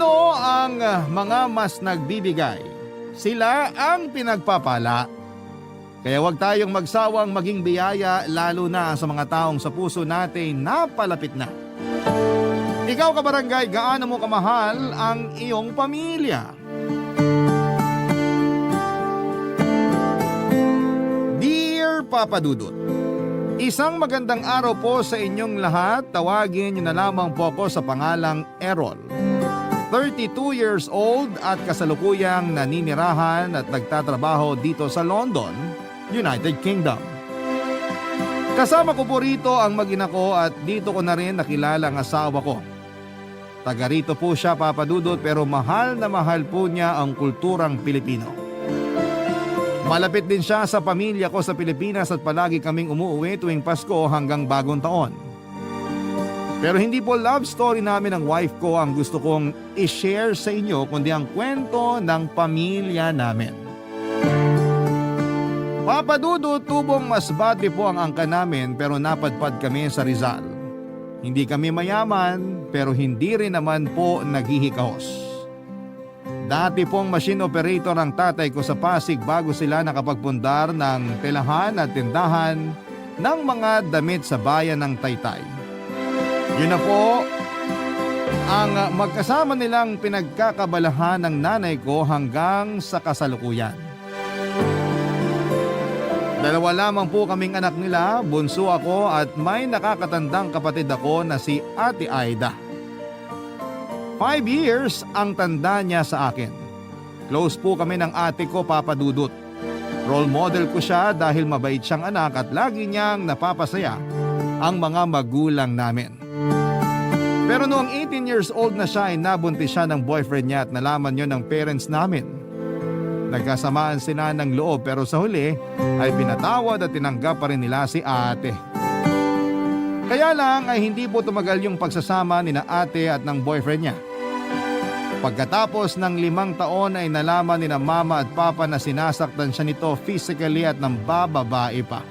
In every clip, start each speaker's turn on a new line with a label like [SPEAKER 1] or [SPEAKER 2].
[SPEAKER 1] Sino ang mga mas nagbibigay? Sila ang pinagpapala. Kaya huwag tayong magsawang maging biyaya lalo na sa mga taong sa puso natin napalapit na. Ikaw kabarangay, gaano mo kamahal ang iyong pamilya? Dear Papa Dudut, isang magandang araw po sa inyong lahat. Tawagin niyo na lamang po ako sa pangalang Errol. 32 years old at kasalukuyang naninirahan at nagtatrabaho dito sa London, United Kingdom. Kasama ko po rito ang mag-ina ko at dito ko na rin nakilala ang asawa ko. Taga rito po siya, Papa Dudut, pero mahal na mahal po niya ang kulturang Pilipino. Malapit din siya sa pamilya ko sa Pilipinas at palagi kaming umuwi tuwing Pasko hanggang Bagong Taon. Pero hindi po love story namin ng wife ko ang gusto kong i-share sa inyo, kundi ang kwento ng pamilya namin. Papa Dudut, tubong masbate po ang angka namin pero napadpad kami sa Rizal. Hindi kami mayaman pero hindi rin naman po naghihikahos. Dati pong machine operator ang tatay ko sa Pasig bago sila nakapagpundar ng telahan at tindahan ng mga damit sa bayan ng Taytay. Yun na po ang magkasama nilang pinagkakabalahan ng nanay ko hanggang sa kasalukuyan. Dalawa lamang po kaming anak nila, bunso ako at may nakakatandang kapatid ako na si Ate Aida. 5 years ang tanda niya sa akin. Close po kami ng ate ko, Papa Dudut. Role model ko siya dahil mabait siyang anak at lagi niyang napapasaya ang mga magulang namin. Pero noong 18 years old na siya ay nabuntis siya ng boyfriend niya at nalaman niyo ng parents namin. Nagkasamaan sila ng loob pero sa huli ay pinatawad at tinanggap pa rin nila si ate. Kaya lang ay hindi po tumagal yung pagsasama ni na ate at ng boyfriend niya. Pagkatapos ng 5 taon ay nalaman ni na mama at papa na sinasaktan siya nito physically at ng bababae pa.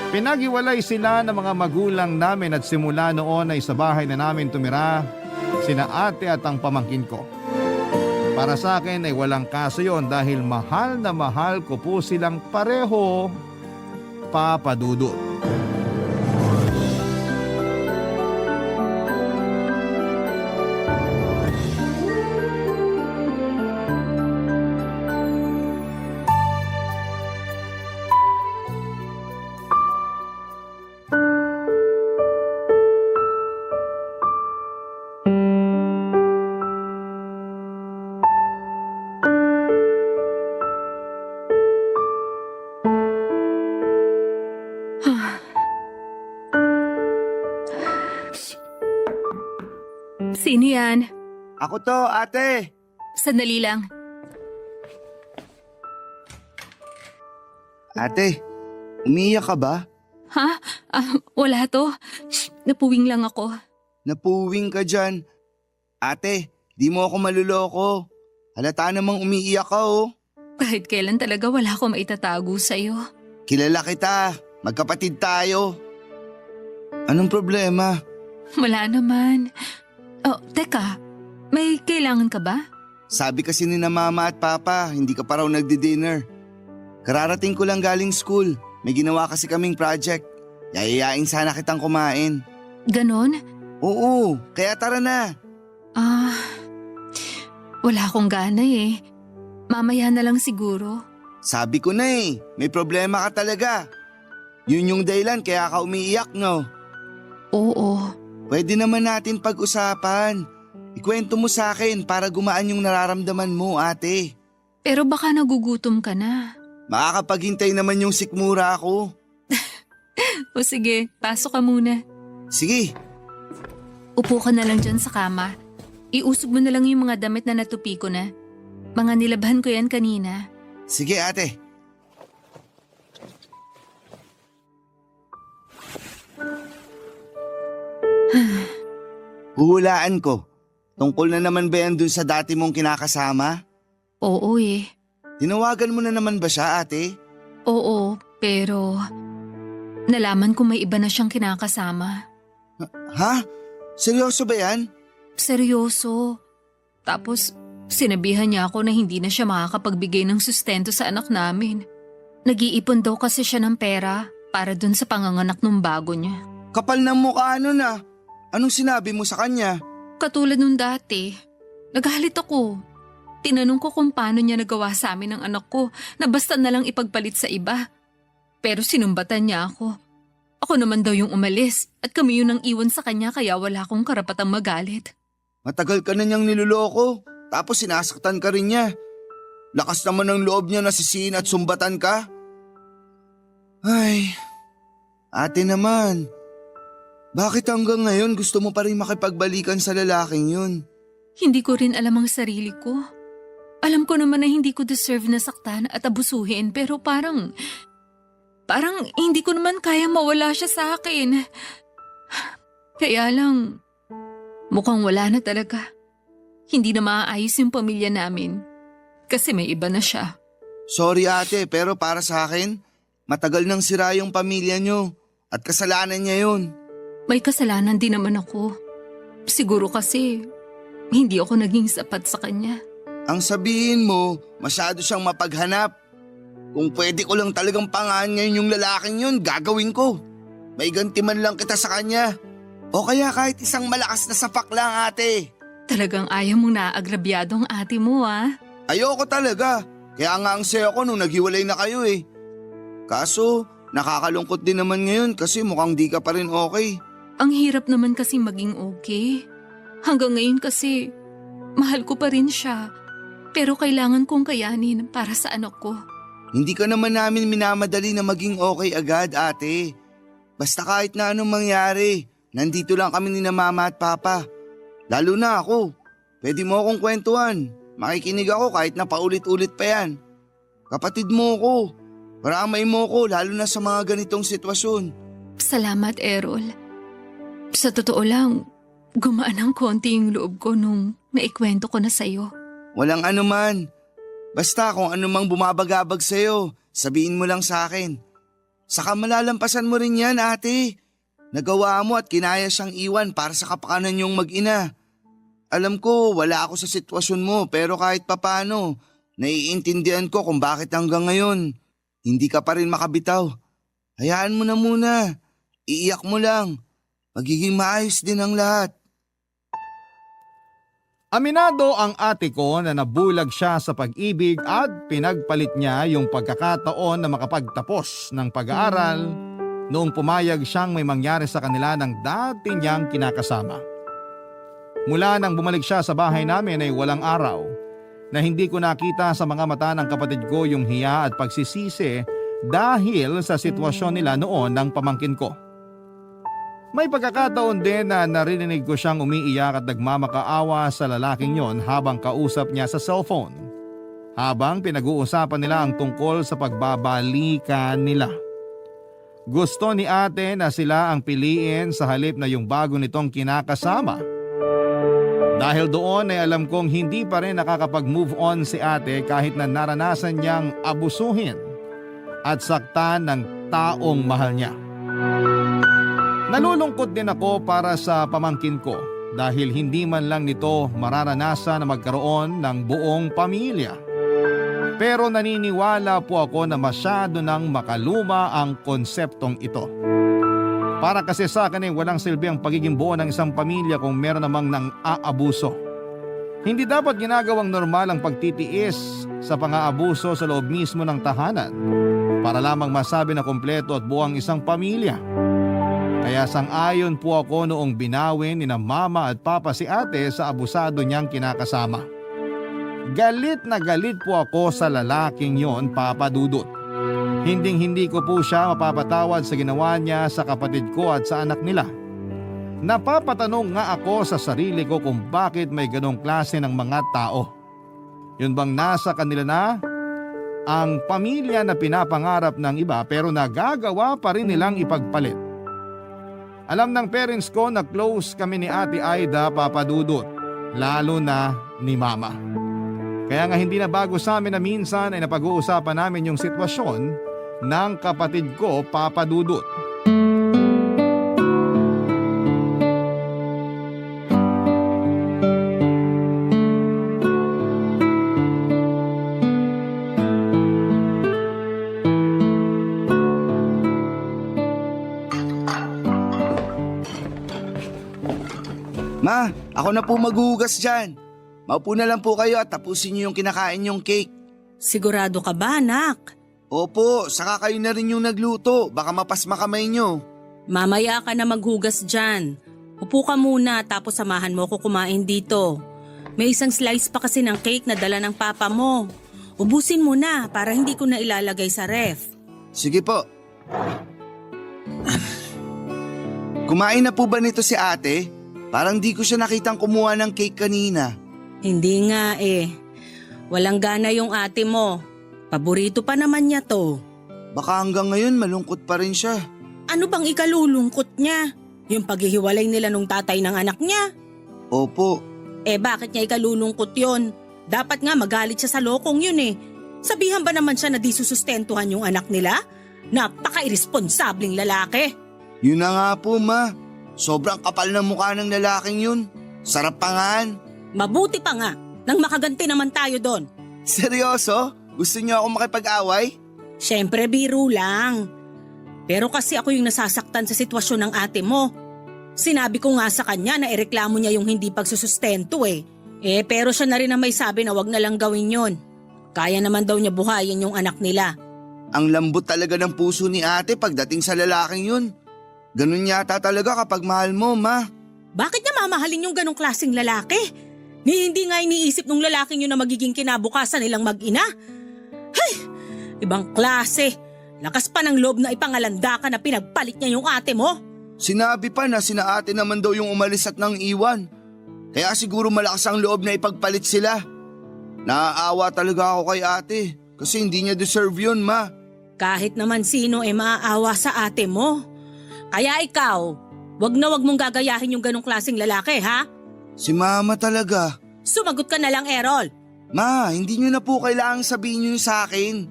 [SPEAKER 1] Pinaghiwalay sila ng mga magulang namin at simula noon ay sa bahay na namin tumira sina ate at ang pamangkin ko. Para sa akin ay walang kaso yon dahil mahal na mahal ko po silang pareho, Papa Dudut.
[SPEAKER 2] Sino yan?
[SPEAKER 3] Ako to, ate.
[SPEAKER 2] Sandali lang.
[SPEAKER 3] Ate, umiiyak ka ba?
[SPEAKER 2] Ha? Wala to. Shh, napuwing lang ako.
[SPEAKER 3] Napuwing ka dyan. Ate, di mo ako maluloko. Halata namang umiiyak ka oh.
[SPEAKER 2] Kahit kailan talaga wala akong maitatago sa'yo.
[SPEAKER 3] Kilala kita. Magkapatid tayo. Anong problema?
[SPEAKER 2] Wala naman. Oh, teka. May kailangan ka ba?
[SPEAKER 3] Sabi kasi ni na mama at papa, hindi ka pa raw nagdi-dinner. Kararating ko lang galing school. May ginawa kasi kaming project. Yayayain sana kitang kumain.
[SPEAKER 2] Ganon?
[SPEAKER 3] Oo, kaya tara na.
[SPEAKER 2] Wala akong gana eh. Mamaya na lang siguro.
[SPEAKER 3] Sabi ko na eh, may problema ka talaga. Yun yung dahilan kaya ka umiiyak, no?
[SPEAKER 2] Oo.
[SPEAKER 3] Pwede naman natin pag-usapan. Ikwento mo sa akin para gumaan yung nararamdaman mo, ate.
[SPEAKER 2] Pero baka nagugutom ka na.
[SPEAKER 3] Makakapaghintay naman yung sikmura ako.
[SPEAKER 2] O sige, pasok ka muna.
[SPEAKER 3] Sige.
[SPEAKER 2] Upo ka na lang dyan sa kama. Iusog mo na lang yung mga damit na natupi ko na. Mga nilabhan ko yan kanina.
[SPEAKER 3] Sige, ate. Huhulaan ko. Tungkol na naman ba yan dun sa dati mong kinakasama?
[SPEAKER 2] Oo eh.
[SPEAKER 3] Tinawagan mo na naman ba siya, ate?
[SPEAKER 2] Oo, pero nalaman ko may iba na siyang kinakasama.
[SPEAKER 3] Ha? Seryoso ba yan?
[SPEAKER 2] Seryoso. Tapos sinabihan niya ako na hindi na siya makakapagbigay ng sustento sa anak namin. Nag-iipon daw kasi siya ng pera para dun sa panganganak ng bago niya.
[SPEAKER 3] Kapal ng mukha na. Anong sinabi mo sa kanya?
[SPEAKER 2] Katulad nung dati, nagalit ako. Tinanong ko kung paano niya nagawa sa amin ng anak ko na basta na lang ipagpalit sa iba. Pero sinumbatan niya ako. Ako naman daw yung umalis at kami yun ang iwan sa kanya kaya wala akong karapatang magalit.
[SPEAKER 3] Matagal ka na niyang niloloko, tapos sinasaktan ka rin niya. Lakas naman ng loob niya na sisihin at sumbatan ka. Ay, ate naman. Bakit hanggang ngayon gusto mo pa rin makipagbalikan sa lalaking yun?
[SPEAKER 2] Hindi ko rin alam ang sarili ko. Alam ko naman na hindi ko deserve na saktan at abusuhin pero parang hindi ko naman kaya mawala siya sa akin. Kaya lang, mukhang wala na talaga. Hindi na maaayos yung pamilya namin kasi may iba na siya.
[SPEAKER 3] Sorry ate, pero para sa akin, matagal nang sira yung pamilya niyo at kasalanan niya yun.
[SPEAKER 2] May kasalanan din naman ako. Siguro kasi hindi ako naging sapat sa kanya.
[SPEAKER 3] Ang sabihin mo, masyado siyang mapaghanap. Kung pwede ko lang talagang pangangayin yung lalaking yun, gagawin ko. May ganti man lang kita sa kanya. O kaya kahit isang malakas na sapak lang ate.
[SPEAKER 2] Talagang ayaw mong naagrabyado ang ate mo
[SPEAKER 3] Ayoko talaga. Kaya nga ang sayo ko nung naghiwalay na kayo eh. Kaso, nakakalungkot din naman ngayon kasi mukhang di ka pa rin okay.
[SPEAKER 2] Ang hirap naman kasi maging okay. Hanggang ngayon kasi, mahal ko pa rin siya. Pero kailangan kong kayanin para sa anak ko.
[SPEAKER 3] Hindi ka naman namin minamadali na maging okay agad ate. Basta kahit na anong mangyari, nandito lang kami ni na mama at papa. Lalo na ako. Pwede mo akong kwentuhan. Makikinig ako kahit na paulit-ulit pa yan. Kapatid mo ko. Paramay mo ko lalo na sa mga ganitong sitwasyon.
[SPEAKER 2] Salamat, Errol. Sa totoo lang, gumaan ng konti yung loob ko nung naikwento ko na sa'yo.
[SPEAKER 3] Walang anuman. Basta kung anumang bumabagabag sa'yo, sabihin mo lang sa akin. Saka malalampasan mo rin yan ate. Nagawa mo at kinaya siyang iwan para sa kapakanan niyong mag-ina. Alam ko wala ako sa sitwasyon mo pero kahit papano, naiintindihan ko kung bakit hanggang ngayon hindi ka pa rin makabitaw. Hayaan mo na muna. Iiyak mo lang. Magiging maayos din ang lahat.
[SPEAKER 1] Aminado ang ate ko na nabulag siya sa pag-ibig at pinagpalit niya yung pagkakataon na makapagtapos ng pag-aaral noong pumayag siyang may mangyari sa kanila ng dati niyang kinakasama. Mula nang bumalik siya sa bahay namin ay walang araw na hindi ko nakita sa mga mata ng kapatid ko yung hiya at pagsisisi dahil sa sitwasyon nila noon ng pamangkin ko. May pagkakataon din na narinig ko siyang umiiyak at nagmamakaawa sa lalaking yon habang kausap niya sa cellphone. Habang pinag-uusapan nila ang tungkol sa pagbabalikan nila. Gusto ni ate na sila ang piliin sa halip na yung bago nitong kinakasama. Dahil doon ay alam kong hindi pa rin nakakapag-move on si ate kahit na naranasan niyang abusuhin at saktan ng taong mahal niya. Nalulungkot din ako para sa pamangkin ko dahil hindi man lang nito mararanasan na magkaroon ng buong pamilya. Pero naniniwala po ako na masyado nang makaluma ang konseptong ito. Para kasi sa akin ay walang silbi ang pagiging buo ng isang pamilya kung meron namang nang aabuso. Hindi dapat ginagawang normal ang pagtitiis sa pang-aabuso sa loob mismo ng tahanan para lamang masabi na kompleto at buo ang isang pamilya. Kaya sang-ayon po ako noong binawin ni na mama at papa si ate sa abusado niyang kinakasama. Galit na galit po ako sa lalaking yon, Papa Dudut. Hinding-hindi ko po siya mapapatawad sa ginawa niya sa kapatid ko at sa anak nila. Napapatanong nga ako sa sarili ko kung bakit may ganong klase ng mga tao. Yun bang nasa kanila na ang pamilya na pinapangarap ng iba pero nagagawa pa rin nilang ipagpalit. Alam ng parents ko na close kami ni Ate Aida, Papa Dudut, lalo na ni Mama. Kaya nga hindi na bago sa amin na minsan ay napag-uusapan namin yung sitwasyon ng kapatid ko, Papa Dudut.
[SPEAKER 3] Ma, ako na po maghuhugas dyan. Maupo na lang po kayo at tapusin niyo yung kinakain yung cake.
[SPEAKER 4] Sigurado ka ba, anak?
[SPEAKER 3] Opo, saka kayo na rin yung nagluto. Baka mapasma kamay niyo.
[SPEAKER 4] Mamaya ka na maghugas dyan. Upo ka muna tapos samahan mo ko kumain dito. May isang slice pa kasi ng cake na dala ng papa mo. Ubusin mo na para hindi ko na ilalagay sa ref.
[SPEAKER 3] Sige po. Kumain na po ba nito si ate? Parang di ko siya nakitang kumuha ng cake kanina.
[SPEAKER 4] Hindi nga eh. Walang gana yung ate mo. Paborito pa naman niya to.
[SPEAKER 3] Baka hanggang ngayon malungkot pa rin siya.
[SPEAKER 4] Ano bang ikalulungkot niya? Yung paghihiwalay nila nung tatay ng anak niya?
[SPEAKER 3] Opo.
[SPEAKER 4] Bakit niya ikalulungkot yon? Dapat nga magalit siya sa lokong yun eh. Sabihan ba naman siya na di susustentuhan yung anak nila? Napaka-irresponsableng lalaki.
[SPEAKER 3] Yun na nga po, ma. Sobrang kapal ng mukha ng lalaking yun. Sarap pangaan.
[SPEAKER 4] Mabuti pa nga, nang makaganti naman tayo doon.
[SPEAKER 3] Seryoso? Gusto niyo ako makipag-away?
[SPEAKER 4] Siyempre biro lang. Pero kasi ako yung nasasaktan sa sitwasyon ng ate mo. Sinabi ko nga sa kanya na ireklamo niya yung hindi pagsusustento eh. Pero siya na rin na may sabi na wag na lang gawin yon. Kaya naman daw niya buhayin yung anak nila.
[SPEAKER 3] Ang lambot talaga ng puso ni ate pagdating sa lalaking yun. Ganun yata talaga kapag mahal mo, ma.
[SPEAKER 4] Bakit niya mamahalin yung ganong klaseng lalaki? Hindi nga iniisip nung lalaking yun na magiging kinabukasan nilang mag-ina. Hay! Ibang klase. Lakas pa ng loob na ipangalanda ka na pinagpalit niya yung ate mo.
[SPEAKER 3] Sinabi pa na sina ate naman daw yung umalis at nang iwan. Kaya siguro malakas ang loob na ipagpalit sila. Naaawa talaga ako kay ate kasi hindi niya deserve yun, ma.
[SPEAKER 4] Kahit naman sino maaawa sa ate mo. Kaya ikaw, wag na wag mong gagayahin yung ganong klaseng lalaki, ha?
[SPEAKER 3] Si mama talaga.
[SPEAKER 4] Sumagot ka na lang, Errol.
[SPEAKER 3] Ma, hindi niyo na po kailangang sabihin yun sa akin.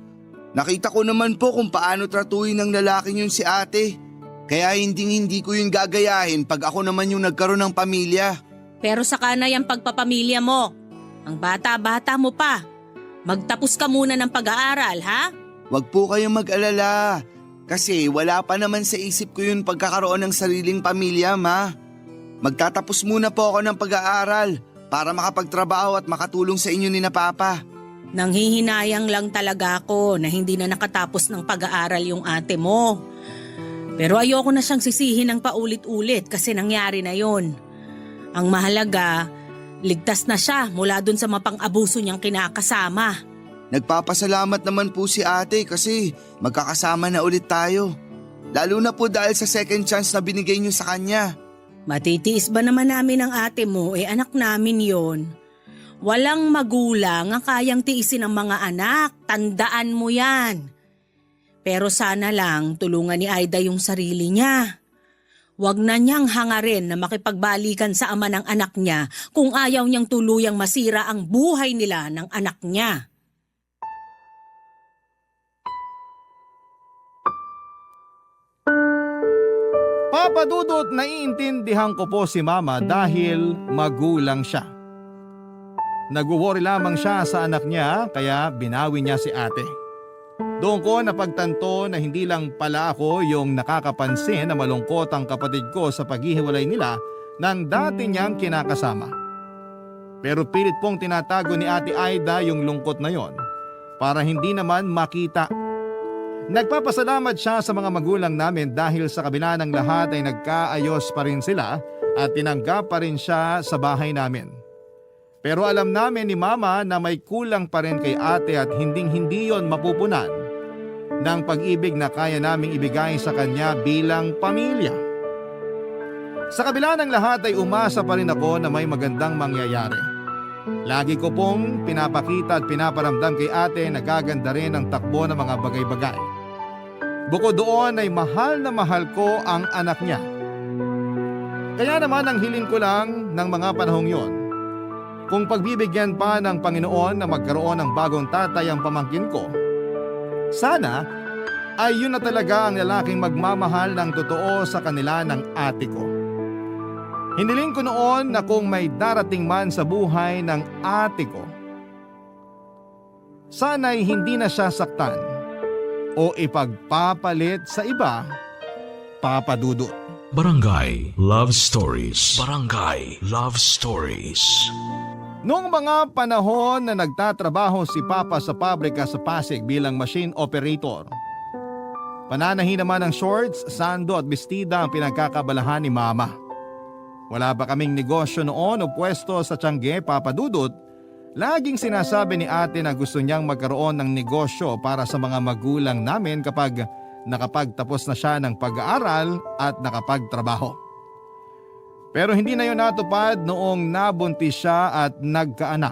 [SPEAKER 3] Nakita ko naman po kung paano tratuhin ng lalaking yun si ate. Kaya hindi ko yun gagayahin pag ako naman yung nagkaroon ng pamilya.
[SPEAKER 4] Pero saka na yung pagpapamilya mo. Ang bata-bata mo pa. Magtapos ka muna ng pag-aaral, ha?
[SPEAKER 3] Wag po kayong mag-alala. Kasi wala pa naman sa isip ko yun pagkakaroon ng sariling pamilya, ma. Magtatapos muna po ako ng pag-aaral para makapagtrabaho at makatulong sa inyo ni na papa.
[SPEAKER 4] Nanghihinayang lang talaga ako na hindi na nakatapos ng pag-aaral yung ate mo. Pero ayoko na siyang sisihin ng paulit-ulit kasi nangyari na yon. Ang mahalaga, ligtas na siya mula dun sa mapang-abuso niyang kinakasama.
[SPEAKER 3] Nagpapasalamat naman po si ate kasi magkakasama na ulit tayo. Lalo na po dahil sa second chance na binigay niyo sa kanya.
[SPEAKER 4] Matitiis ba naman namin ang ate mo? Anak namin yon. Walang magulang ang kayang tiisin ang mga anak. Tandaan mo yan. Pero sana lang tulungan ni Aida yung sarili niya. Huwag na niyang hangarin na makipagbalikan sa ama ng anak niya kung ayaw niyang tuluyang masira ang buhay nila ng anak niya.
[SPEAKER 1] Papa Dudut, naiintindihan ko po si mama dahil magulang siya. Nag-worry lamang siya sa anak niya kaya binawi niya si ate. Doon ko napagtanto na hindi lang pala ako yung nakakapansin na malungkot ang kapatid ko sa paghihiwalay nila ng dati niyang kinakasama. Pero pilit pong tinatago ni Ate Aida yung lungkot na yon para hindi naman makita. Nagpapasalamat siya sa mga magulang namin dahil sa kabila ng lahat ay nagkaayos pa rin sila at tinanggap pa rin siya sa bahay namin. Pero alam namin ni Mama na may kulang pa rin kay ate at hinding-hindi yon mapupunan ng pag-ibig na kaya naming ibigay sa kanya bilang pamilya. Sa kabila ng lahat ay umasa pa rin ako na may magandang mangyayari. Lagi ko pong pinapakita at pinaparamdam kay ate na gaganda rin ang takbo ng mga bagay-bagay. Bukod doon ay mahal na mahal ko ang anak niya. Kaya naman ang hiling ko lang ng mga panahong yon, kung pagbibigyan pa ng Panginoon na magkaroon ng bagong tatay ang pamangkin ko, sana ay yun na talaga ang lalaking magmamahal ng totoo sa kanila ng ate ko. Hiniling ko noon na kung may darating man sa buhay ng ate ko, sana'y hindi na siya saktan o ipagpapalit sa iba, Papa Dudut.
[SPEAKER 5] Barangay Love Stories. Barangay Love Stories.
[SPEAKER 1] Noong mga panahon na nagtatrabaho si Papa sa pabrika sa Pasig bilang machine operator, pananahin naman ng shorts, sando at bestida ang pinagkakabalahan ni Mama. Wala pa kaming negosyo noon o pwesto sa Tiangge, Papa Dudut. Laging sinasabi ni ate na gusto niyang magkaroon ng negosyo para sa mga magulang namin kapag nakapagtapos na siya ng pag-aaral at nakapagtrabaho. Pero hindi na yun natupad noong nabuntis siya at nagkaanak.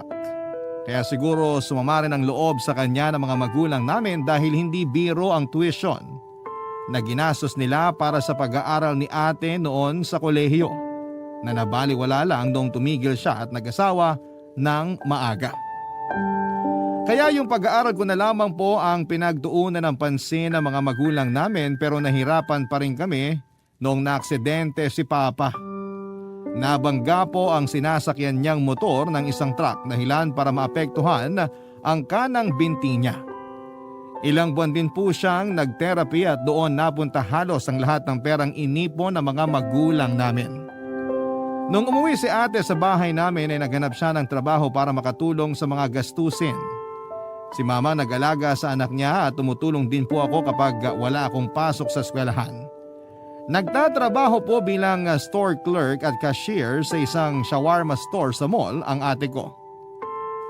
[SPEAKER 1] Kaya siguro sumama rin ang loob sa kanya ng mga magulang namin dahil hindi biro ang tuition na ginastos nila para sa pag-aaral ni ate noon sa kolehiyo na nabaliwala lang noong tumigil siya at nag-asawa ng maaga. Kaya yung pag-aaral ko na lamang po ang pinagtuunan ng pansin ng mga magulang namin pero nahirapan pa rin kami noong naaksidente si Papa. Nabangga po ang sinasakyan niyang motor ng isang truck dahilan para maapektuhan ang kanang binti niya. Ilang buwan din po siyang nag-therapy at doon napunta halos ang lahat ng perang inipon ng mga magulang namin. Nung umuwi si ate sa bahay namin ay naghanap siya ng trabaho para makatulong sa mga gastusin. Si Mama nag-alaga sa anak niya at tumutulong din po ako kapag wala akong pasok sa eskwelahan. Nagtatrabaho po bilang store clerk at cashier sa isang shawarma store sa mall ang ate ko.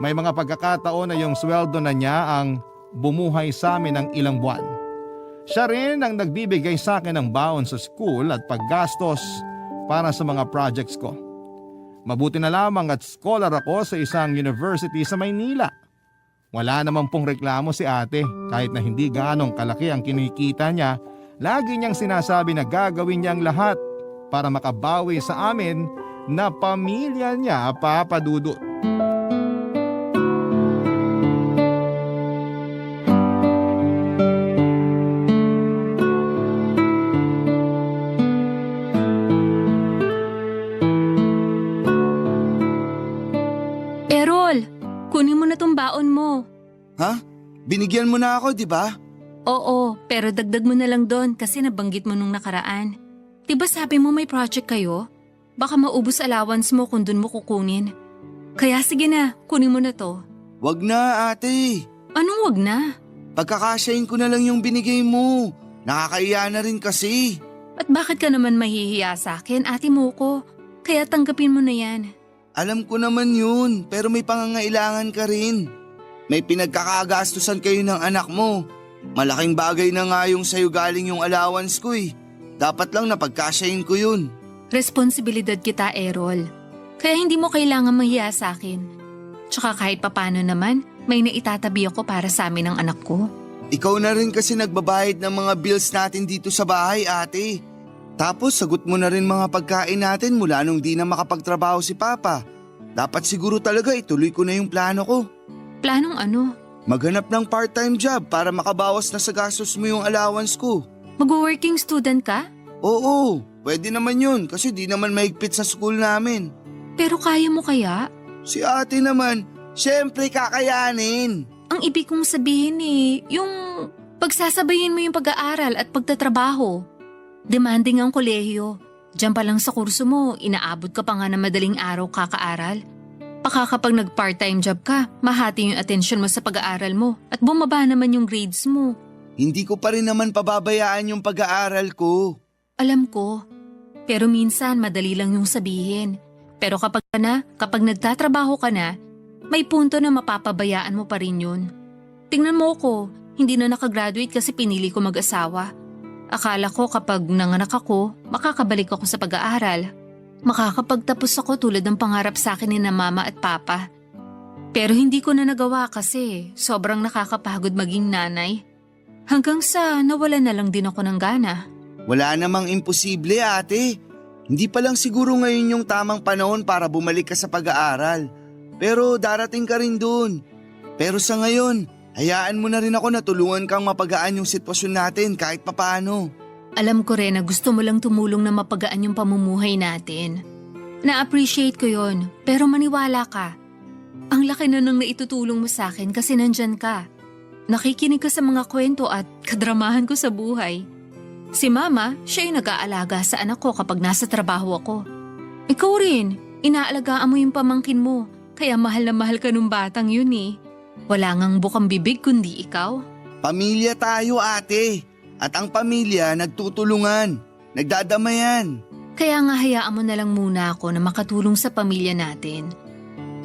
[SPEAKER 1] May mga pagkakataon na yung sweldo na niya ang bumuhay sa amin ng ilang buwan. Siya rin ang nagbibigay sa akin ng baon sa school at paggastos para sa mga projects ko. Mabuti na lamang at scholar ako sa isang university sa Maynila. Wala naman pong reklamo si ate kahit na hindi gaanong kalaki ang kinikita niya. Lagi niyang sinasabi na gagawin niyang lahat para makabawi sa amin na pamilya niya, Papa Dudut.
[SPEAKER 2] Errol, kunin mo na tong baon mo.
[SPEAKER 3] Ha? Binigyan mo na ako, di ba?
[SPEAKER 2] Oo, pero dagdag mo na lang doon kasi nabanggit mo nung nakaraan. Diba sabi mo may project kayo? Baka maubos allowance mo kung dun mo kukunin. Kaya sige na, kunin mo na to.
[SPEAKER 3] Wag na, ate.
[SPEAKER 2] Anong wag na?
[SPEAKER 3] Pagkakasyahin ko na lang yung binigay mo. Nakakaiya na rin kasi.
[SPEAKER 2] At bakit ka naman mahihiya sa akin, ate mo ko? Kaya tanggapin mo na yan.
[SPEAKER 3] Alam ko naman yun, pero may pangangailangan ka rin. May pinagkakagastusan kayo ng anak mo. Malaking bagay na nga yung sa'yo galing yung allowance ko eh. Dapat lang napagkasyahin ko yun.
[SPEAKER 2] Responsibilidad kita, Errol. Kaya hindi mo kailangan mahiya sa akin. Tsaka kahit papano naman, may naitatabi ako para sa amin ng anak ko.
[SPEAKER 3] Ikaw na rin kasi nagbabayad ng mga bills natin dito sa bahay, ate. Tapos sagot mo na rin mga pagkain natin mula nung di na makapagtrabaho si Papa. Dapat siguro talaga ituloy ko na yung plano ko.
[SPEAKER 2] Planong ano?
[SPEAKER 3] Maghanap ng part-time job para makabawas na sa gastos mo yung allowance ko.
[SPEAKER 2] Mag-working student ka?
[SPEAKER 3] Oo, pwede naman yun kasi di naman mahigpit sa school namin.
[SPEAKER 2] Pero kaya mo kaya?
[SPEAKER 3] Si ate naman, syempre kakayanin.
[SPEAKER 2] Ang ibig kong sabihin yung pagsasabayin mo yung pag-aaral at pagtatrabaho. Demanding ang kolehiyo. Diyan pa lang sa kurso mo, inaabot ka pa nga na madaling araw kakaaral. Baka kapag nag-part-time job ka, mahati yung atensyon mo sa pag-aaral mo at bumaba naman yung grades mo.
[SPEAKER 3] Hindi ko pa rin naman pababayaan yung pag-aaral ko.
[SPEAKER 2] Alam ko, pero minsan madali lang yung sabihin. Pero kapag nagtatrabaho ka na, may punto na mapapabayaan mo pa rin yun. Tingnan mo ko, hindi na nakagraduate kasi pinili ko mag-asawa. Akala ko kapag nanganak ako, makakabalik ako sa pag-aaral. Makakapagtapos ako tulad ng pangarap sa akin ni na Mama at Papa. Pero hindi ko na nagawa kasi sobrang nakakapagod maging nanay. Hanggang sa nawala na lang din ako ng gana.
[SPEAKER 3] Wala namang imposible, ate. Hindi pa lang siguro ngayon yung tamang panahon para bumalik ka sa pag-aaral. Pero darating ka rin dun. Pero sa ngayon, hayaan mo na rin ako na tulungan kang mapagaan yung sitwasyon natin kahit papaano.
[SPEAKER 2] Alam ko rin na gusto mo lang tumulong na mapagaan yung pamumuhay natin. Na-appreciate ko yon, pero maniwala ka. Ang laki na nang naitutulong mo sa akin kasi nandyan ka. Nakikinig ka sa mga kwento at kadramahan ko sa buhay. Si Mama, siya yung nag-aalaga sa anak ko kapag nasa trabaho ako. Ikaw rin, inaalagaan mo yung pamangkin mo. Kaya mahal na mahal ka nung batang yun eh. Wala ngang bukang bibig kundi ikaw.
[SPEAKER 3] Pamilya tayo, ate. At ang pamilya nagtutulungan, nagdadamayan.
[SPEAKER 2] Kaya nga hayaan mo na lang muna ako na makatulong sa pamilya natin.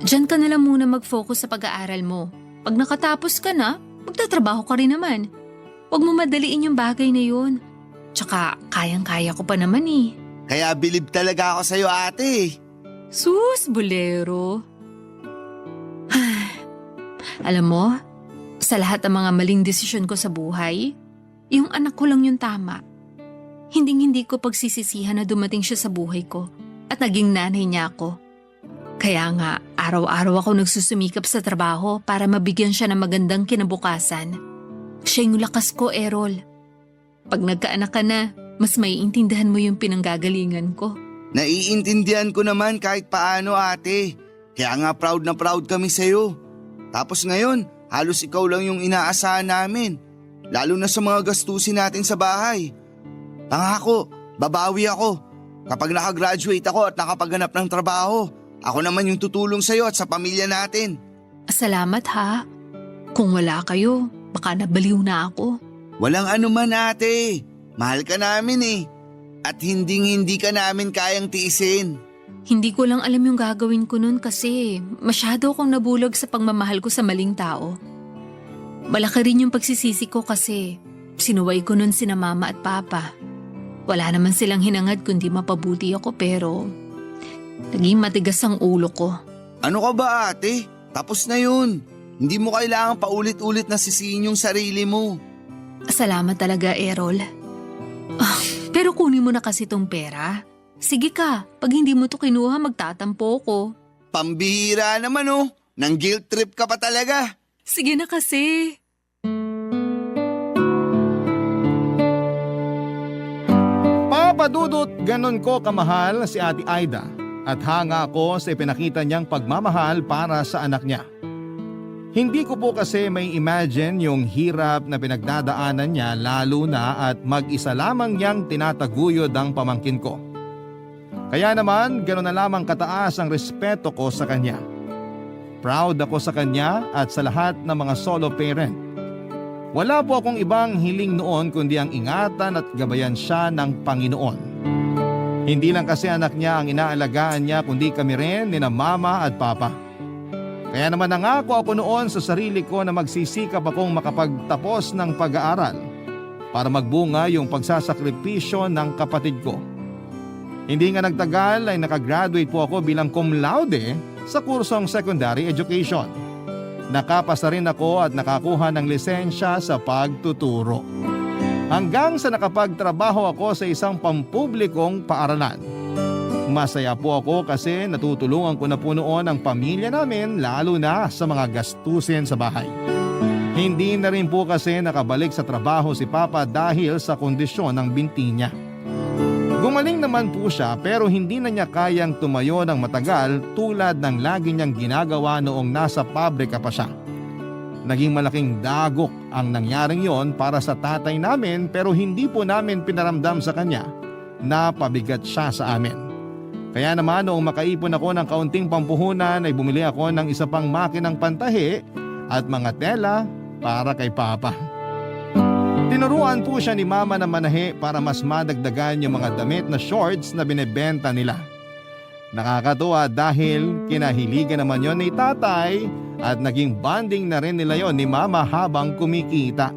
[SPEAKER 2] Diyan ka na lang muna mag-focus sa pag-aaral mo. Pag nakatapos ka na, magtatrabaho ka rin naman. Huwag mo madaliin yung bagay na yun. Tsaka kayang-kaya ko pa naman eh.
[SPEAKER 3] Kaya bilib talaga ako sa'yo, ate.
[SPEAKER 2] Sus, bolero. Alam mo, sa lahat ng mga maling desisyon ko sa buhay, yung anak ko lang yung tama. Hinding-hindi ko pagsisisihan na dumating siya sa buhay ko at naging nanay niya ako. Kaya nga, araw-araw ako nagsusumikap sa trabaho para mabigyan siya ng magandang kinabukasan. Siya yung lakas ko, Errol. Pag nagkaanak ka na, mas maiintindihan mo yung pinanggagalingan ko.
[SPEAKER 3] Naiintindihan ko naman kahit paano, ate. Kaya nga proud na proud kami sa'yo. Tapos ngayon, halos ikaw lang yung inaasahan namin. Lalo na sa mga gastusin natin sa bahay. Pangako, babawi ako. Kapag nakagraduate ako at nakapaghanap ng trabaho, ako naman yung tutulong sa'yo at sa pamilya natin.
[SPEAKER 2] Salamat ha. Kung wala kayo, baka nabaliw na ako.
[SPEAKER 3] Walang anuman, ate. Mahal ka namin eh. At hindi ka namin kayang tiisin.
[SPEAKER 2] Hindi ko lang alam yung gagawin ko nun kasi masyado akong nabulag sa pagmamahal ko sa maling tao. Malaki rin yung pagsisisi ko kasi sinuway ko nun sina Mama at Papa. Wala naman silang hinangad kundi mapabuti ako pero naging matigas ang ulo ko.
[SPEAKER 3] Ano ka ba, ate? Tapos na yun. Hindi mo kailangan paulit-ulit na sisihin yung sarili mo.
[SPEAKER 2] Salamat talaga, Errol. Pero kunin mo na kasi tong pera. Sige ka, pag hindi mo to kinuha magtatampo ko.
[SPEAKER 3] Pambihira naman oh. Nang guilt trip ka pa talaga.
[SPEAKER 2] Sige na kasi.
[SPEAKER 1] Papa Dudut, ganon ko kamahal si Ate Aida at hanga ako sa ipinakita niyang pagmamahal para sa anak niya. Hindi ko po kasi may imagine yung hirap na pinagdadaanan niya lalo na at mag-isa lamang niyang tinataguyod ang pamangkin ko. Kaya naman gano'n na lamang kataas ang respeto ko sa kanya. Proud ako sa kanya at sa lahat ng mga solo parent. Wala po akong ibang hiling noon kundi ang ingatan at gabayan siya ng Panginoon. Hindi lang kasi anak niya ang inaalagaan niya kundi kami rin ni na Mama at Papa. Kaya naman nangako ako noon sa sarili ko na magsisikap akong makapagtapos ng pag-aaral para magbunga yung pagsasakripisyo ng kapatid ko. Hindi nga nagtagal ay nakagraduate po ako bilang cum laude sa kursong secondary education. Nakapasa rin ako at nakakuha ng lisensya sa pagtuturo. Hanggang sa nakapagtrabaho ako sa isang pampublikong paaralan. Masaya po ako kasi natutulungan ko na po noon ang pamilya namin lalo na sa mga gastusin sa bahay. Hindi na rin po kasi nakabalik sa trabaho si Papa dahil sa kondisyon ng binti niya. Gumaling naman po siya pero hindi na niya kayang tumayo ng matagal tulad ng lagi niyang ginagawa noong nasa pabrika pa siya. Naging malaking dagok ang nangyaring yon para sa tatay namin pero hindi po namin pinaramdam sa kanya na pabigat siya sa amin. Kaya naman noong makaipon ako ng kaunting pampuhunan ay bumili ako ng isa pang makinang pantahi at mga tela para kay Papa. Tinuruan po siya ni Mama na manahi para mas madagdagan yung mga damit na shorts na binebenta nila. Nakakatuwa dahil kinahiligan naman yon ni tatay at naging bonding na rin nila yon ni Mama habang kumikita.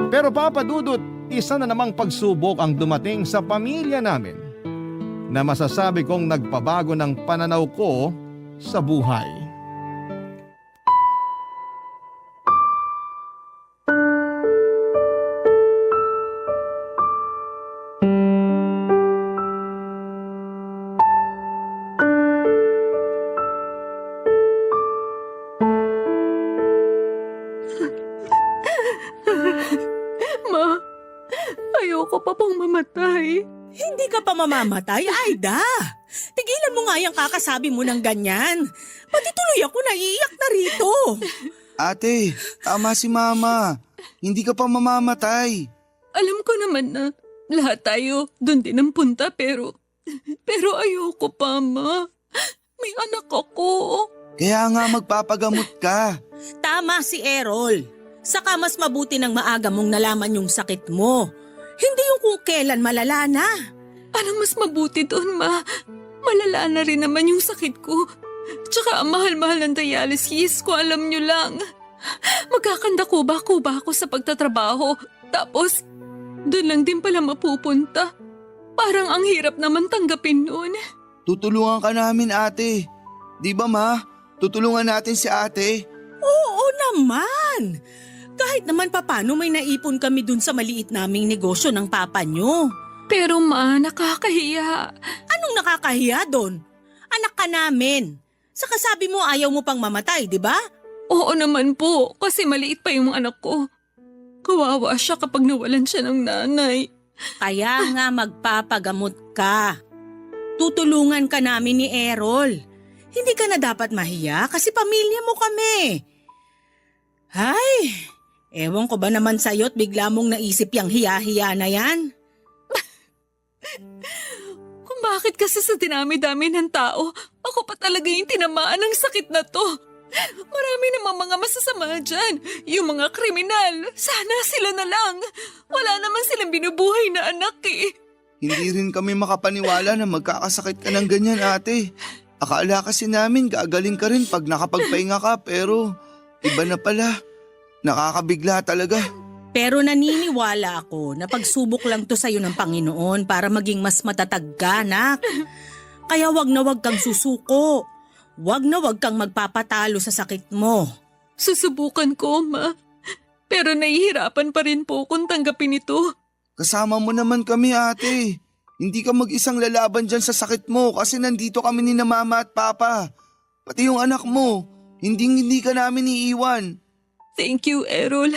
[SPEAKER 1] Pero Papa Dudut, isa na namang pagsubok ang dumating sa pamilya namin na masasabi kong nagpabago ng pananaw ko sa buhay.
[SPEAKER 2] Ma, ayoko pa pang mamatay.
[SPEAKER 4] Hindi ka pa mamamatay, Aida. Tigilan mo nga yung kakasabi mo ng ganyan. Pati tuloy ako naiiyak na rito.
[SPEAKER 3] Ate, tama si Mama. Hindi ka pa mamamatay.
[SPEAKER 2] Alam ko naman na lahat tayo doon din ang punta pero ayoko pa, Ma. May anak ako.
[SPEAKER 3] Kaya nga magpapagamot ka.
[SPEAKER 4] Tama si Errol. Saka mas mabuti ng maaga mong nalaman yung sakit mo. Hindi yung kung kailan malala na.
[SPEAKER 2] Anong mas mabuti doon, Ma? Malala na rin naman yung sakit ko. Tsaka ang mahal-mahal ng dialysis ko, alam nyo lang. Magkakanda kuba-kuba ako sa pagtatrabaho. Tapos, doon lang din pala mapupunta. Parang ang hirap naman tanggapin noon.
[SPEAKER 3] Tutulungan ka namin, ate. Di ba, Ma? Tutulungan natin si ate.
[SPEAKER 4] Oo naman. Kahit naman papano may naipon kami dun sa maliit naming negosyo ng papa nyo.
[SPEAKER 2] Pero Ma, nakakahiya.
[SPEAKER 4] Anong nakakahiya doon? Anak ka namin. Saka sabi mo ayaw mo pang mamatay, di ba?
[SPEAKER 2] Oo naman po, kasi maliit pa yung anak ko. Kawawa siya kapag nawalan siya ng nanay.
[SPEAKER 4] Kaya nga magpapagamot ka. Tutulungan ka namin ni Errol. Hindi ka na dapat mahiya kasi pamilya mo kami. Ay, ewan ko ba naman sa'yo't bigla mong naisip yung hiya-hiya na yan?
[SPEAKER 2] Kung bakit kasi sa dinami-dami ng tao, ako pa talaga yung tinamaan ng sakit na to. Marami namang mga masasama dyan. Yung mga kriminal, sana sila na lang. Wala naman silang binubuhay na anak eh.
[SPEAKER 3] Hindi rin kami makapaniwala na magkakasakit ka ng ganyan, ate. Akala kasi namin gagaling ka rin pag nakapagpahinga ka pero iba na pala. Nakakabigla talaga.
[SPEAKER 4] Pero naniniwala ako na pagsubok lang to sa'yo ng Panginoon para maging mas matatag ka, anak. Kaya wag na wag kang susuko. Wag na wag kang magpapatalo sa sakit mo.
[SPEAKER 2] Susubukan ko, Ma. Pero nahihirapan pa rin po kung tanggapin ito.
[SPEAKER 3] Kasama mo naman kami, ate. Hindi ka mag-isang lalaban dyan sa sakit mo kasi nandito kami ni na mama at papa. Pati yung anak mo, hindi ka namin iiwan.
[SPEAKER 2] Thank you, Errol.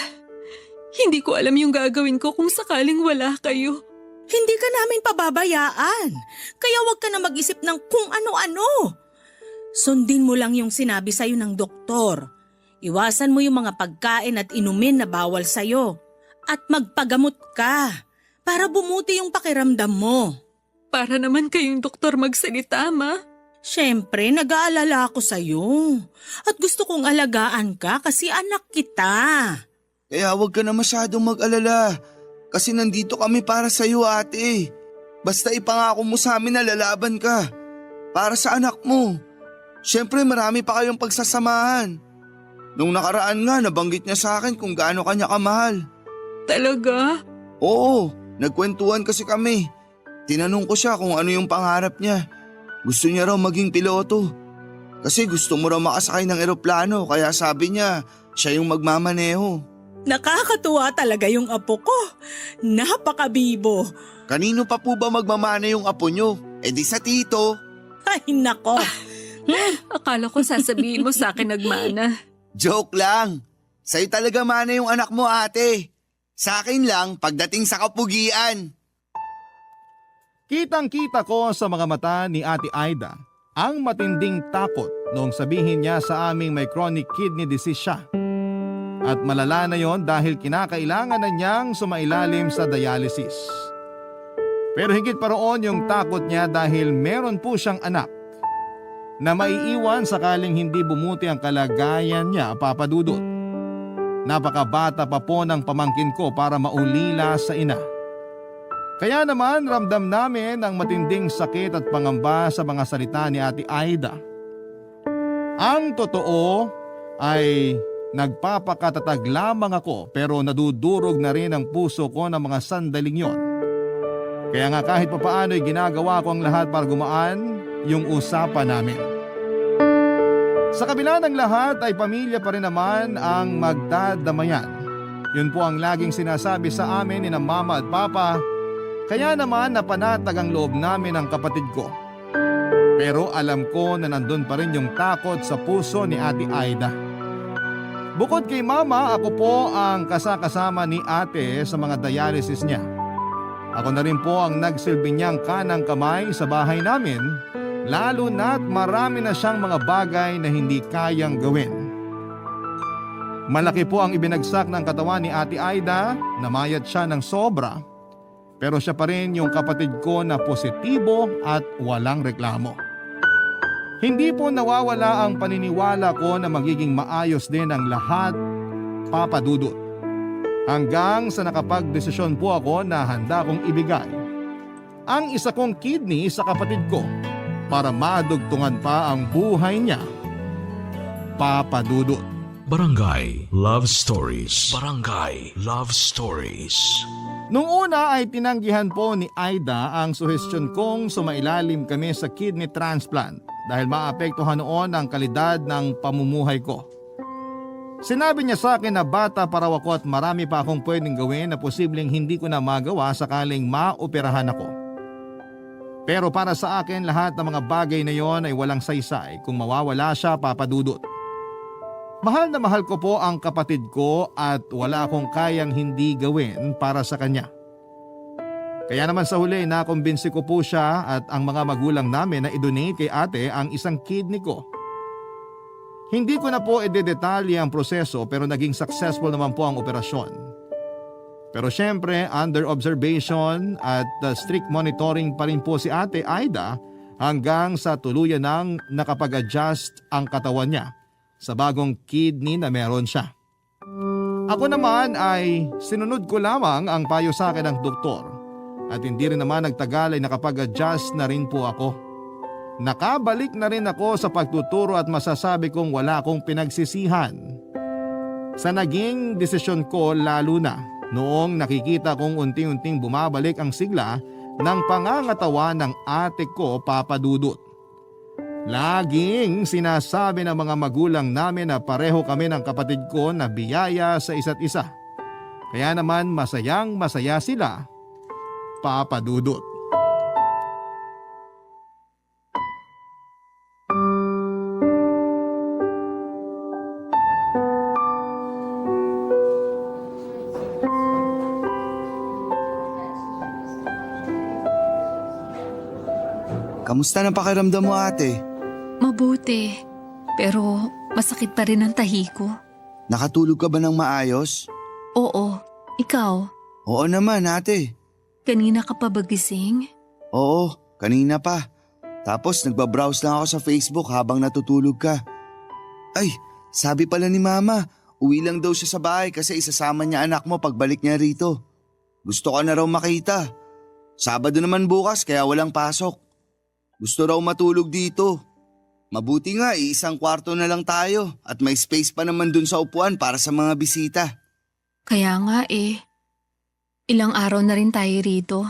[SPEAKER 2] Hindi ko alam yung gagawin ko kung sakaling wala kayo.
[SPEAKER 4] Hindi ka namin pababayaan. Kaya wag ka na mag-isip ng kung ano-ano. Sundin mo lang yung sinabi sa'yo ng doktor. Iwasan mo yung mga pagkain at inumin na bawal sa'yo. At magpagamot ka para bumuti yung pakiramdam mo.
[SPEAKER 2] Para naman kayong doktor magsalita, Ma.
[SPEAKER 4] Siyempre, nag-aalala ako sa'yo. At gusto kong alagaan ka kasi anak kita.
[SPEAKER 3] Kaya huwag ka na masyadong mag-alala kasi nandito kami para sa iyo, ate. Basta ipangako mo sa amin na lalaban ka para sa anak mo. Siyempre marami pa kayong pagsasamahan. Nung nakaraan nga nabanggit niya sa akin kung gaano kanya kamahal.
[SPEAKER 2] Talaga?
[SPEAKER 3] Oo, nagkwentuhan kasi kami. Tinanong ko siya kung ano yung pangarap niya. Gusto niya raw maging piloto. Kasi gusto mo raw makasakay ng eroplano kaya sabi niya siya yung magmamaneho.
[SPEAKER 4] Nakakatuwa talaga yung apo ko. Napakabibo.
[SPEAKER 3] Kanino pa po ba magmamana yung apo nyo? E di sa tito.
[SPEAKER 4] Ay nako.
[SPEAKER 2] Akala ko sasabihin mo sa akin nagmana.
[SPEAKER 3] Joke lang. Sa'yo talaga mana yung anak mo, ate. Sa akin lang pagdating sa kapugian.
[SPEAKER 1] Kitang-kita ko sa mga mata ni Ate Aida ang matinding takot noong sabihin niya sa aming may chronic kidney disease siya. At malala na yon dahil kinakailangan na niyang sumailalim sa dialysis. Pero higit pa roon yung takot niya dahil meron po siyang anak na maiiwan sakaling hindi bumuti ang kalagayan niya, Papa Dudut. Napakabata pa po ng pamangkin ko para maulila sa ina. Kaya naman ramdam namin ang matinding sakit at pangamba sa mga salita ni Ate Aida. Ang totoo ay nagpapakatatag lamang ako pero nadudurog na rin ang puso ko ng mga sandaling yon. Kaya nga kahit papaano ay ginagawa ko ang lahat para gumaan yung usapan namin. Sa kabila ng lahat ay pamilya pa rin naman ang magdadamayan. Yun po ang laging sinasabi sa amin ni na mama at papa. Kaya naman napanatag ang loob namin ng kapatid ko. Pero alam ko na nandun pa rin yung takot sa puso ni Ate Aida. Bukod kay mama, ako po ang kasakasama ni ate sa mga dialysis niya. Ako na rin po ang nagsilbi niyang kanang kamay sa bahay namin, lalo na't marami na siyang mga bagay na hindi kayang gawin. Malaki po ang ibinagsak ng katawan ni Ate Aida, namayat siya ng sobra. Pero siya pa rin yung kapatid ko na positibo at walang reklamo. Hindi po nawawala ang paniniwala ko na magiging maayos din ang lahat, Papa Dudut. Hanggang sa nakapagdesisyon po ako na handa kong ibigay ang isa kong kidney sa kapatid ko para madugtungan pa ang buhay niya, Papa Dudut.
[SPEAKER 5] Barangay Love Stories. Barangay Love Stories.
[SPEAKER 1] Nung una ay tinanggihan po ni Aida ang suhestyon kong sumailalim kami sa kidney transplant dahil maapektuhan noon ang kalidad ng pamumuhay ko. Sinabi niya sa akin na bata pa raw ako at marami pa akong pwedeng gawin na posibleng hindi ko na magawa sakaling maoperahan ako. Pero para sa akin lahat ng mga bagay na yon ay walang saysay kung mawawala siya, Papa Dudut. Mahal na mahal ko po ang kapatid ko at wala akong kayang hindi gawin para sa kanya. Kaya naman sa huli nakumbinsi ko po siya at ang mga magulang namin na i-donate kay ate ang isang kidney ko. Hindi ko na po i-detalye ang proseso pero naging successful naman po ang operasyon. Pero syempre under observation at strict monitoring pa rin po si ate Aida hanggang sa tuluyan nang nakapag-adjust ang katawan niya sa bagong kidney na meron siya. Ako naman ay sinunod ko lamang ang payo sa akin ng doktor at hindi rin naman nagtagal ay nakapag-adjust na rin po ako. Nakabalik na rin ako sa pagtuturo at masasabi kong wala akong pinagsisihan sa naging desisyon ko, lalo na noong nakikita kong unti-unting bumabalik ang sigla ng pangangatawan ng ate ko, Papa Dudut. Laging sinasabi ng mga magulang namin na pareho kami ng kapatid ko na biyaya sa isa't isa. Kaya naman masayang masaya sila, Papa Dudut.
[SPEAKER 3] Kamusta na pakiramdam mo, ate?
[SPEAKER 2] Mabuti. Pero masakit pa rin ang tahi ko.
[SPEAKER 3] Nakatulog ka ba ng maayos?
[SPEAKER 2] Oo. Ikaw?
[SPEAKER 3] Oo naman, ate.
[SPEAKER 2] Kanina ka pa ba gising?
[SPEAKER 3] Oo, kanina pa. Tapos nagbabrowse lang ako sa Facebook habang natutulog ka. Ay, sabi pala ni Mama, uwi lang daw siya sa bahay kasi isasama niya anak mo pagbalik niya rito. Gusto ka na raw makita. Sabado naman bukas kaya walang pasok. Gusto raw matulog dito. Mabuti nga, isang kwarto na lang tayo at may space pa naman dun sa upuan para sa mga bisita.
[SPEAKER 2] Kaya nga eh. Ilang araw na rin tayo rito.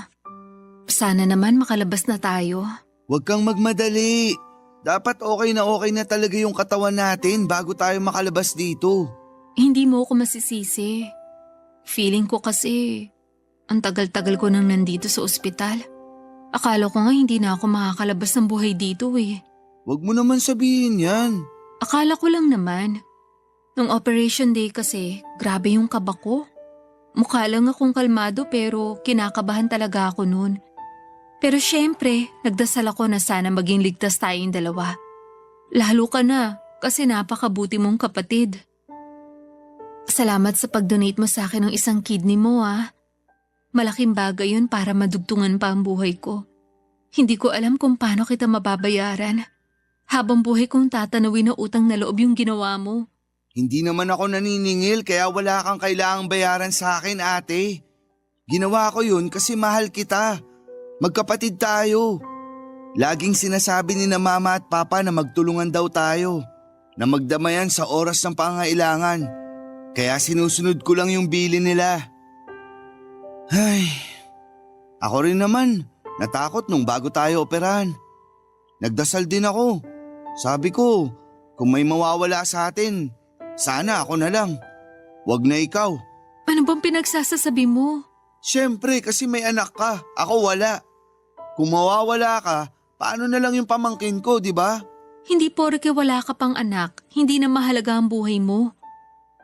[SPEAKER 2] Sana naman makalabas na tayo.
[SPEAKER 3] Huwag kang magmadali. Dapat okay na talaga yung katawan natin bago tayo makalabas dito.
[SPEAKER 2] Hindi mo ako masisisi. Feeling ko kasi ang tagal-tagal ko nang nandito sa ospital. Akala ko nga hindi na ako makakalabas ng buhay dito eh.
[SPEAKER 3] Huwag mo naman sabihin yan.
[SPEAKER 2] Akala ko lang naman. Nung operation day kasi, grabe yung kaba ko. Mukha lang akong kalmado pero kinakabahan talaga ako noon. Pero syempre, nagdasal ako na sana maging ligtas tayong dalawa. Lalo ka na kasi napakabuti mong kapatid. Salamat sa pag-donate mo sa akin ng isang kidney mo ah. Malaking bagay yun para madugtungan pa ang buhay ko. Hindi ko alam kung paano kita mababayaran. Habang buhay kong tatanawin na utang na loob yung ginawa mo.
[SPEAKER 3] Hindi naman ako naniningil kaya wala kang kailangang bayaran sa akin, ate. Ginawa ko yun kasi mahal kita. Magkapatid tayo. Laging sinasabi ni na Mama at Papa na magtulungan daw tayo. Na magdamayan sa oras ng pangailangan. Kaya sinusunod ko lang yung bili nila. Ay, ako rin naman, natakot nung bago tayo operahan. Nagdasal din ako. Sabi ko, kung may mawawala sa atin, sana ako na lang. Wag na ikaw.
[SPEAKER 2] Ano bang pinagsasasabi mo?
[SPEAKER 3] Siyempre kasi may anak ka, ako wala. Kung mawawala ka, paano na lang yung pamangkin ko, di ba?
[SPEAKER 2] Hindi porke wala ka pang anak, hindi na mahalaga ang buhay mo.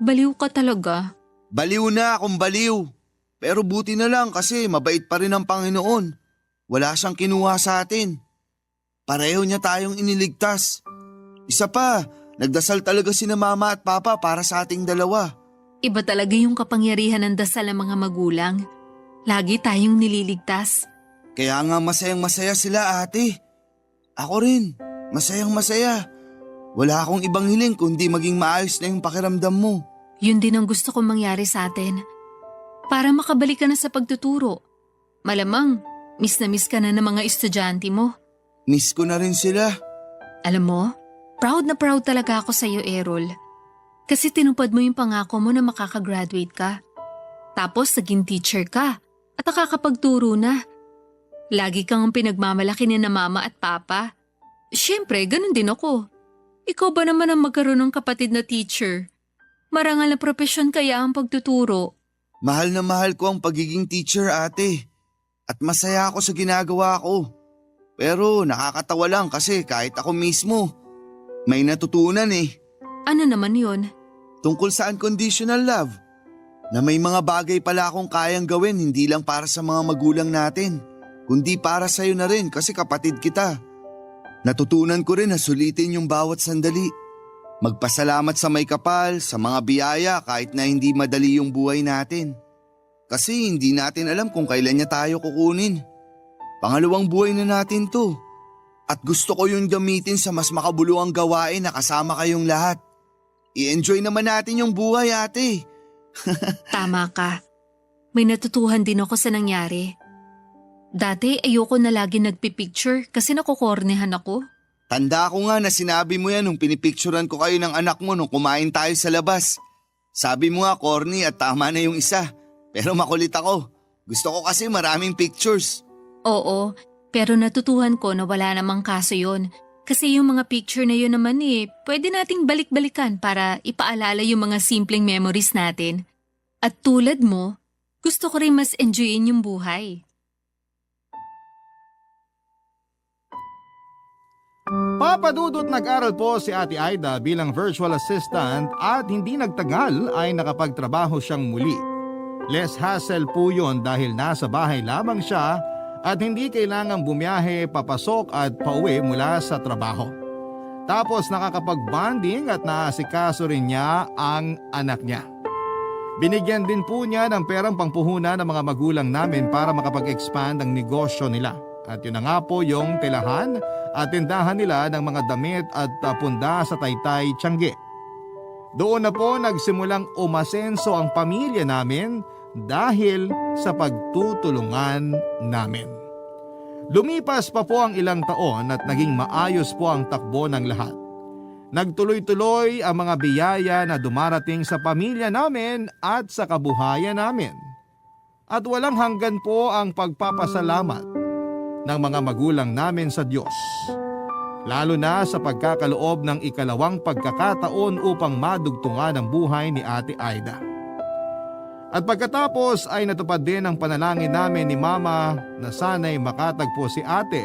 [SPEAKER 2] Baliw ka talaga.
[SPEAKER 3] Baliw na akong baliw. Pero buti na lang kasi mabait pa rin ang Panginoon. Wala siyang kinuha sa atin. Pareho niya tayong iniligtas. Isa pa, nagdasal talaga sina Mama at Papa para sa ating dalawa.
[SPEAKER 2] Iba talaga yung kapangyarihan ng dasal ng mga magulang. Lagi tayong nililigtas.
[SPEAKER 3] Kaya nga masayang masaya sila ate. Ako rin, masayang masaya. Wala akong ibang hiling kundi maging maayos na yung pakiramdam mo.
[SPEAKER 2] Yun din ang gusto kong mangyari sa atin. Para makabalik ka na sa pagtuturo. Malamang, miss na miss ka na ng mga estudyante mo.
[SPEAKER 3] Miss ko na rin sila.
[SPEAKER 2] Alam mo, proud na proud talaga ako sa iyo, Errol. Kasi tinupad mo yung pangako mo na makakagraduate ka. Tapos naging teacher ka at nakakapagturo na. Lagi kang pinagmamalaki ni na mama at papa. Siyempre, ganun din ako. Ikaw ba naman ang magkaroon ng kapatid na teacher? Marangal na propesyon kaya ang pagtuturo.
[SPEAKER 3] Mahal na mahal ko ang pagiging teacher ate. At masaya ako sa ginagawa ko. Pero nakakatawa lang kasi kahit ako mismo, may natutunan eh.
[SPEAKER 2] Ano naman yun?
[SPEAKER 3] Tungkol sa unconditional love. Na may mga bagay pala akong kayang gawin hindi lang para sa mga magulang natin, kundi para sa'yo na rin kasi kapatid kita. Natutunan ko rin na sulitin yung bawat sandali. Magpasalamat sa may kapal, sa mga biyaya kahit na hindi madali yung buhay natin. Kasi hindi natin alam kung kailan niya tayo kukunin. Pangalawang buhay na natin to. At gusto ko yung gamitin sa mas makabuluhang gawain na kasama kayong lahat. I-enjoy naman natin yung buhay ate.
[SPEAKER 2] Tama ka. May natutuhan din ako sa nangyari. Dati ayoko na lagi nagpipicture kasi nakukornehan ako.
[SPEAKER 3] Tanda ko nga na sinabi mo yan nung pinipicturan ko kayo ng anak mo nung kumain tayo sa labas. Sabi mo nga corny at tama na yung isa. Pero makulit ako. Gusto ko kasi maraming pictures.
[SPEAKER 2] Oo, pero natutuhan ko na wala namang kaso yon. Kasi yung mga picture na yun naman pwede nating balik-balikan para ipaalala yung mga simpleng memories natin. At tulad mo, gusto ko rin mas enjoyin yung buhay.
[SPEAKER 1] Papadudot nag-aral po si Ate Aida bilang virtual assistant at hindi nagtagal ay nakapagtrabaho siyang muli. Less hassle po yun dahil nasa bahay lamang siya at hindi kailangang bumiyahe, papasok at pauwi mula sa trabaho. Tapos nakakapag-bonding at naasikaso rin niya ang anak niya. Binigyan din po niya ng perang pangpuhunan ng mga magulang namin para makapag-expand ang negosyo nila. At yun na nga po yung tilahan at tindahan nila ng mga damit at punda sa Taytay, Tiangge. Doon na po nagsimulang umasenso ang pamilya namin dahil sa pagtutulungan namin. Lumipas pa po ang ilang taon at naging maayos po ang takbo ng lahat. Nagtuloy-tuloy ang mga biyaya na dumarating sa pamilya namin at sa kabuhayan namin. At walang hanggan po ang pagpapasalamat ng mga magulang namin sa Diyos. Lalo na sa pagkakaloob ng ikalawang pagkakataon upang madugtungan ang buhay ni Ate Aida. At pagkatapos ay natupad din ang panalangin namin ni Mama na sana'y makatagpo si Ate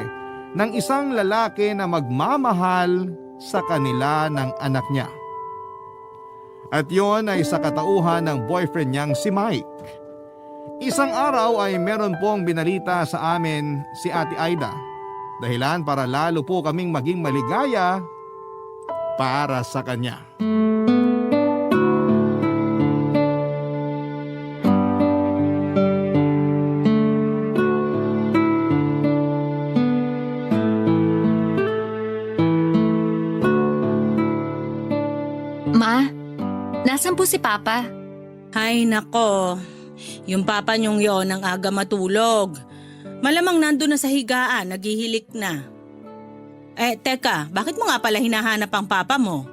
[SPEAKER 1] ng isang lalaki na magmamahal sa kanila ng anak niya. At yon ay sa katauhan ng boyfriend niyang si Mike. Isang araw ay meron pong binalita sa amin si Ate Aida. Dahilan para lalo po kaming maging maligaya para sa kanya.
[SPEAKER 2] Ma, nasan po si Papa?
[SPEAKER 4] Ay nako, yung papa niyong yon ang aga matulog. Malamang nandun na sa higaan, naghihilik na. Teka, bakit mo nga pala hinahanap ang papa mo?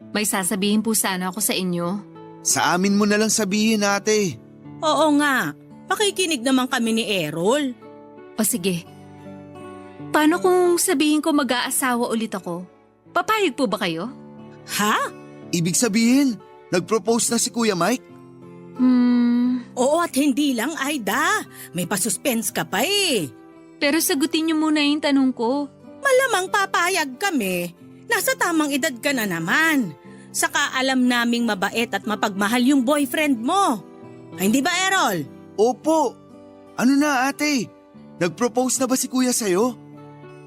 [SPEAKER 2] May sasabihin po sana ako sa inyo.
[SPEAKER 3] Sa amin mo na lang sabihin ate.
[SPEAKER 4] Oo nga, makikinig naman kami ni Errol.
[SPEAKER 2] O sige. Paano kung sabihin ko mag-aasawa ulit ako? Papayag po ba kayo?
[SPEAKER 4] Ha?
[SPEAKER 3] Ibig sabihin, nag-propose na si Kuya Mike?
[SPEAKER 4] Oo at hindi lang, Aida. May pasuspense ka pa eh.
[SPEAKER 2] Pero sagutin niyo muna yung tanong ko.
[SPEAKER 4] Malamang papayag kami. Nasa tamang edad ka na naman. Saka alam naming mabait at mapagmahal yung boyfriend mo. Ay, hindi ba, Errol?
[SPEAKER 3] Opo. Ano na ate? Nag-propose na ba si Kuya sa'yo?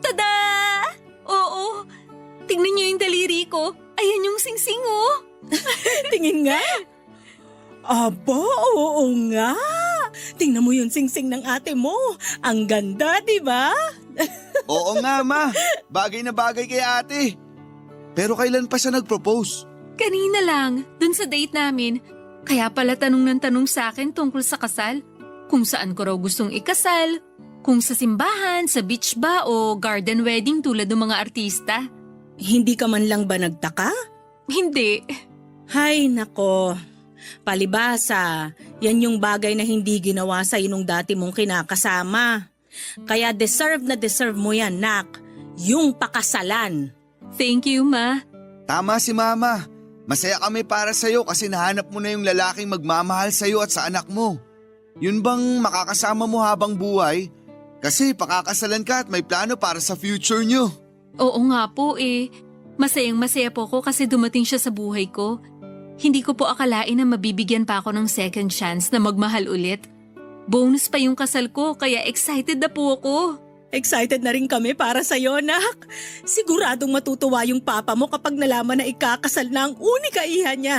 [SPEAKER 2] Tada! Oo. Tingnan niyo yung daliri ko. Ayan yung singsing oh.
[SPEAKER 4] Tingin nga. Aba, oo nga. tingnan mo yung singsing ng ate mo. Ang ganda, di ba?
[SPEAKER 3] Oo nga, ma. Bagay na bagay kay ate. Pero kailan pa siya nag-propose?
[SPEAKER 2] Kanina lang, dun sa date namin. Kaya pala tanong ng tanong sa akin tungkol sa kasal. Kung saan ko raw gustong ikasal. Kung sa simbahan, sa beach ba o garden wedding tulad ng mga artista.
[SPEAKER 4] Hindi ka man lang ba nagtaka?
[SPEAKER 2] Hindi.
[SPEAKER 4] Hay nako, palibasa, yan yung bagay na hindi ginawa sa'yo nung dati mong kinakasama. Kaya deserve na deserve mo yan, nak. Yung pakasalan.
[SPEAKER 2] Thank you, Ma.
[SPEAKER 3] Tama si mama. Masaya kami para sa'yo kasi nahanap mo na yung lalaking magmamahal sa'yo at sa anak mo. Yun bang makakasama mo habang buhay? Kasi pakakasalan ka at may plano para sa future nyo.
[SPEAKER 2] Oo nga po eh. Masayang masaya po ko kasi dumating siya sa buhay ko. Hindi ko po akalain na mabibigyan pa ako ng second chance na magmahal ulit. Bonus pa yung kasal ko kaya excited na po ako.
[SPEAKER 4] Excited na rin kami para sa'yo, nak. Siguradong matutuwa yung papa mo kapag nalaman na ikakasal na ang unika iha niya.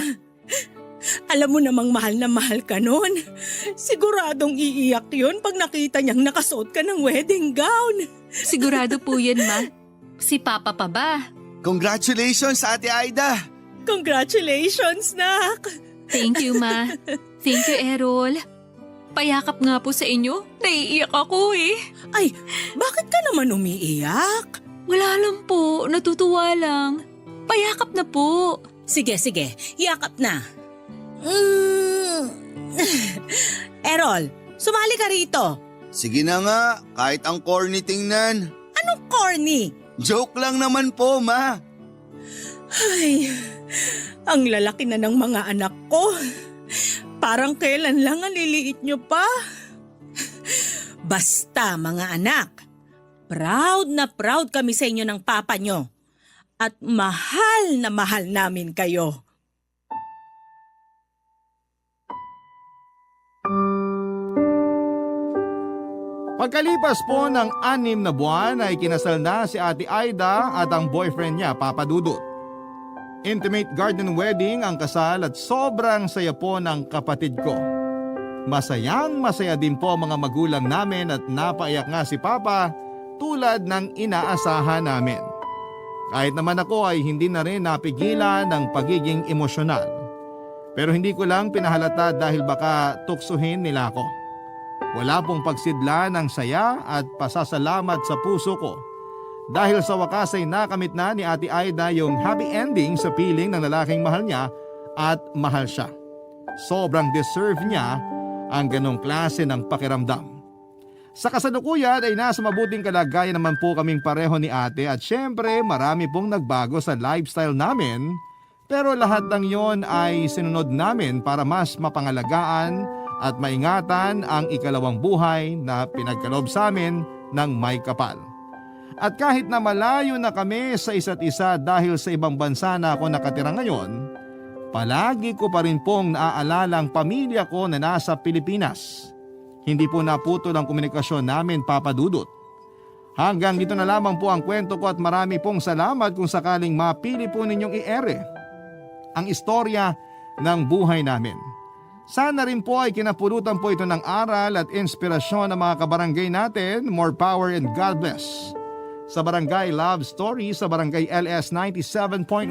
[SPEAKER 4] Alam mo namang mahal na mahal ka nun. Siguradong iiyak yun pag nakita niyang nakasuot ka ng wedding gown.
[SPEAKER 2] Sigurado po yan, Ma. Si Papa pa ba?
[SPEAKER 3] Congratulations, Ate Aida!
[SPEAKER 4] Congratulations, nak.
[SPEAKER 2] Thank you, Ma. Thank you, Errol. Payakap nga po sa inyo. Naiiyak ako eh.
[SPEAKER 4] Ay, bakit ka naman umiiyak?
[SPEAKER 2] Wala lang po. Natutuwa lang. Payakap na po.
[SPEAKER 4] Sige, yakap na. Errol, sumali ka rito.
[SPEAKER 3] Sige na nga, kahit ang corny tingnan.
[SPEAKER 4] Anong corny?
[SPEAKER 3] Joke lang naman po, ma.
[SPEAKER 4] Ay, ang lalaki na ng mga anak ko. Parang kailan lang ang liliit nyo pa. Basta mga anak, proud na proud kami sa inyo ng papa nyo. At mahal na mahal namin kayo.
[SPEAKER 1] Pagkalipas po ng 6 na buwan ay kinasal na si Ate Aida at ang boyfriend niya, Papa Dudut. Intimate garden wedding ang kasal at sobrang saya po ng kapatid ko. Masayang masaya din po mga magulang namin at napaiyak nga si Papa tulad ng inaasahan namin. Kahit naman ako ay hindi na rin napigilan ng pagiging emosyonal. Pero hindi ko lang pinahalata dahil baka tuksuhin nila ako. Wala pong pagsidla ng saya at pasasalamat sa puso ko. Dahil sa wakas ay nakamit na ni Ate Aida yung happy ending sa piling ng lalaking mahal niya at mahal siya. Sobrang deserve niya ang ganong klase ng pakiramdam. Sa kasalukuyan ay nasa mabuting kalagayan naman po kaming pareho ni ate at syempre marami pong nagbago sa lifestyle namin. Pero lahat ng yon ay sinunod namin para mas mapangalagaan at maingatan ang ikalawang buhay na pinagkaloob sa amin ng may kapal. At kahit na malayo na kami sa isa't isa dahil sa ibang bansa na ako nakatira ngayon, palagi ko pa rin pong naaalala ang pamilya ko na nasa Pilipinas. Hindi po naputol ang komunikasyon namin, Papa Dudut. Hanggang dito na lamang po ang kwento ko at marami pong salamat kung sakaling mapili po ninyong i-ere ang istorya ng buhay namin. Sana rin po ay kinapulutan po ito ng aral at inspirasyon ng mga kabarangay natin. More power and God bless. Sa Barangay Love Stories sa Barangay LS 97.1.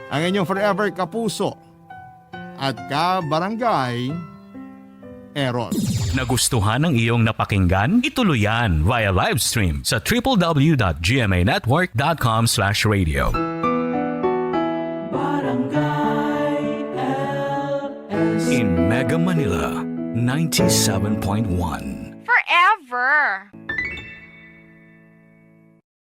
[SPEAKER 1] Ang inyong forever kapuso at kabarangay Errol.
[SPEAKER 5] Nagustuhan ng iyong napakinggan? Ituloy yan via live stream sa www.gmanetwork.com/radio. In Mega Manila, 97.1.
[SPEAKER 6] Forever.